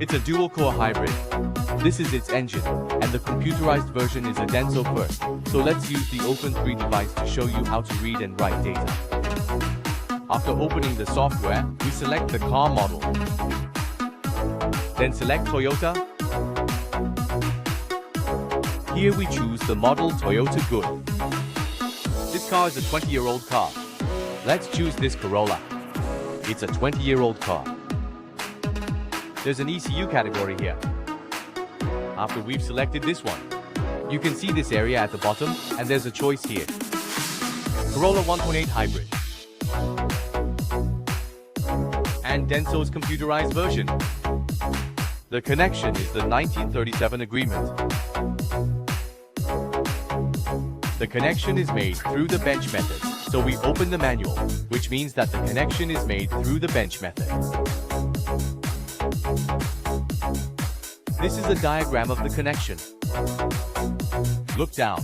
It's a dual-core hybrid. This is its engine, and the computerized version is a Denso first. So let's use the Open3 device to show you how to read and write data. After opening the software, we select the car model. Then select Toyota. Here we choose the model Toyota Good. This car is a 20-year-old car. Let's choose this Corolla. It's a 20-year-old car. There's an ECU category here. After we've selected this one, you can see this area at the bottom, and there's a choice here. Corolla 1.8 Hybrid. And Denso's computerized version. The connection is the 1937 agreement. The connection is made through the bench method, so we open the manual, which means that the connection is made through the bench method. This is a diagram of the connection. Look down.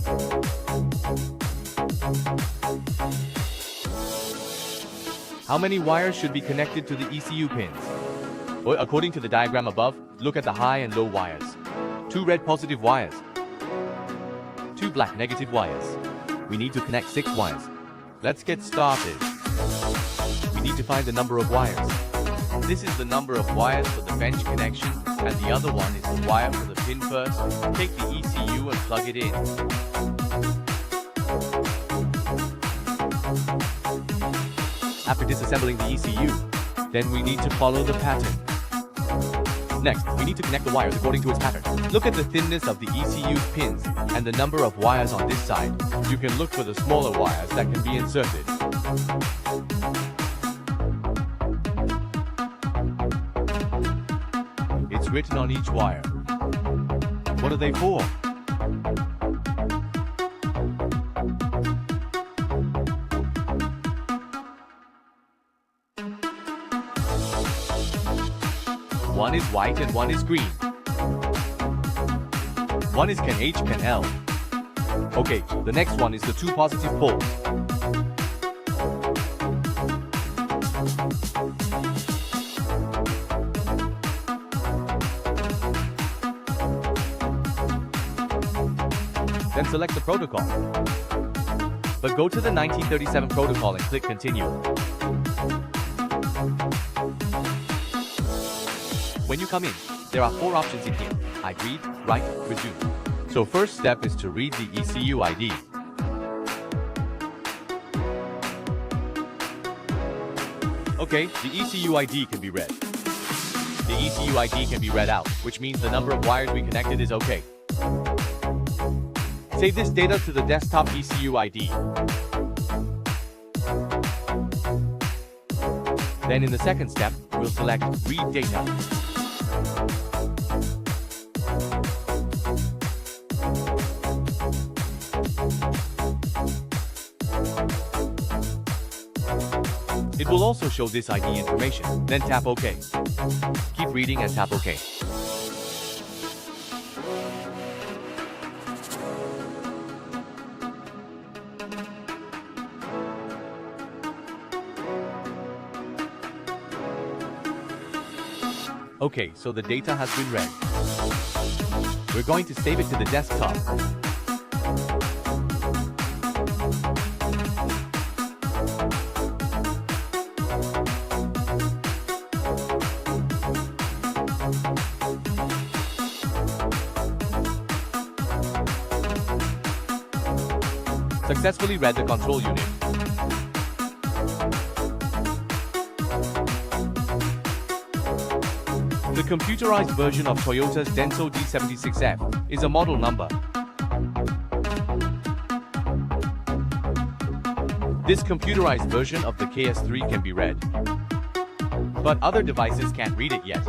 How many wires should be connected to the ECU pins? Well, according to the diagram above, look at the high and low wires. 2 red positive wires. 2 black negative wires. We need to connect 6 wires. Let's get started. We need to find the number of wires. This is the number of wires for the bench connection, and the other one is the wire for the pin first. Take the ECU and plug it in. After disassembling the ECU, then we need to follow the pattern. Next, we need to connect the wires according to its pattern. Look at the thinness of the ECU pins and the number of wires on this side. You can look for the smaller wires that can be inserted. It's written on each wire. What are they for? One is white and one is green. One is can H, can L. Okay, the next one is the 2 positive poles. Then select the protocol. But go to the 1937 protocol and click continue. When you come in, there are 4 options in here. I read, write, resume. So first step is to read the ECU ID. Okay, the ECU ID can be read. The ECU ID can be read out, which means the number of wires we connected is okay. Save this data to the desktop ECU ID. Then in the second step, we'll select Read Data. It will also show this ID information, then tap OK. Keep reading and tap OK. Okay, so the data has been read. We're going to save it to the desktop. Successfully read the control unit. The computerized version of Toyota's Denso D76F is a model number. This computerized version of the CAS3 can be read, but other devices can't read it yet.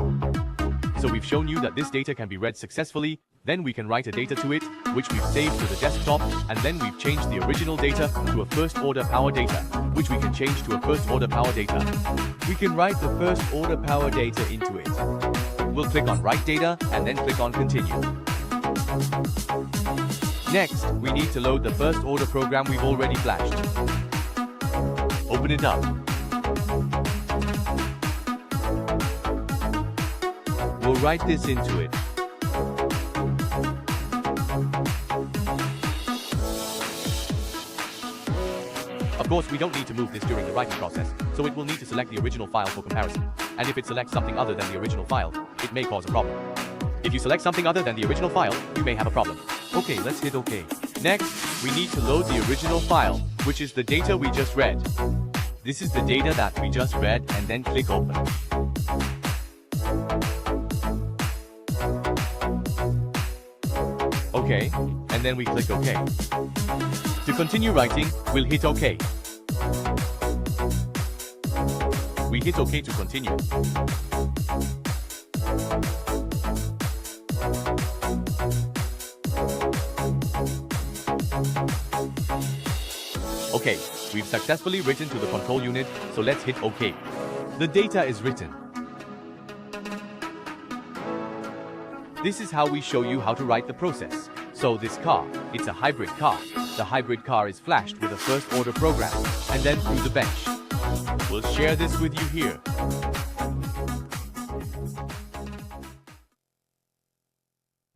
So we've shown you that this data can be read successfully, then we can write a data to it, which we've saved to the desktop, and then we've changed the original data to a first-order power data, which we can change to a first-order power data. We can write the first-order power data into it. We'll click on Write Data, and then click on Continue. Next, we need to load the first-order program we've already flashed. Open it up. We'll write this into it. Of course, we don't need to move this during the writing process, so it will need to select the original file for comparison. And if it selects something other than the original file, it may cause a problem. If you select something other than the original file, you may have a problem. Okay, let's hit OK. Next, we need to load the original file, which is the data we just read. This is the data that we just read, and then click Open. OK, and then we click OK. To continue writing, we'll hit OK. We hit OK to continue. Okay, we've successfully written to the control unit, so let's hit OK. The data is written. This is how we show you how to write the process. So this car, it's a hybrid car. The hybrid car is flashed with a first order program, and then through the bench. We'll share this with you here.